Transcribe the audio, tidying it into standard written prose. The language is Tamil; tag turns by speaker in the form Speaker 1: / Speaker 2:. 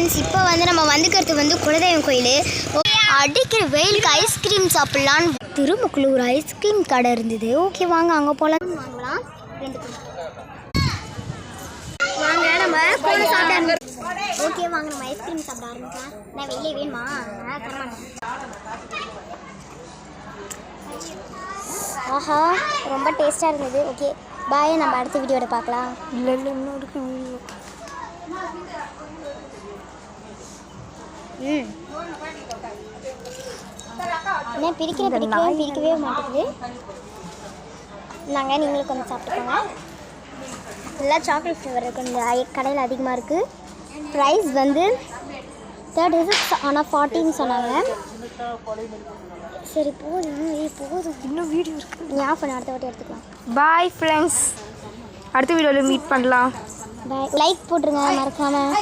Speaker 1: ஃப்ரெண்ட்ஸ், இப்போ வந்து நம்ம வந்துக்கிறது வந்து குலதெய்வம் கோயில். அடிக்கிற வெயிலுக்கு ஐஸ்கிரீம் சாப்பிட்லான்னு திரும்பக்குள்ள ஒரு ஐஸ்கிரீம் கடை இருந்தது. ஓகே வாங்க அங்கே போகலாம். வாங்கலாம் 2 வாங்க நம்ம கோழி சாப்பிட. ஓகே வாங்க நம்ம ஐஸ்கிரீம் சாப்பிட ஆரம்பிக்கலாம். நான் வெளியே வேணுமா? தரமாட்டேன். ஆஹா ரொம்ப டேஸ்ட்டாக இருந்தது. ஓகே பாய், நம்ம அடுத்த வீடியோட பார்க்கலாம்.
Speaker 2: இல்லை இன்னும் இருக்கு வீடியோ.
Speaker 1: என்ன பிரிக்கவே மாட்டேங்குது. நாங்கள் நீங்களும் கொஞ்சம் சாப்பிட்டுக்கோங்க. எல்லாம் சாக்லேட் ஃப்ளேவர் இருக்குது இந்த கடையில் அதிகமாக இருக்குது. ப்ரைஸ் வந்து 30 rupees ஆனால் 40ன்னு சொன்னாங்க. சரி போதும்
Speaker 2: இன்னும் வீடியோ இருக்குது.
Speaker 1: நீ ஆஃப் பண்ண அடுத்த வாட்டி எடுத்துக்கலாம்.
Speaker 2: பாய் ஃப்ரெண்ட்ஸ், அடுத்த வீடியோவில் மீட் பண்ணலாம்.
Speaker 1: பாய். லைக் போட்டுருங்க மறக்காமல்.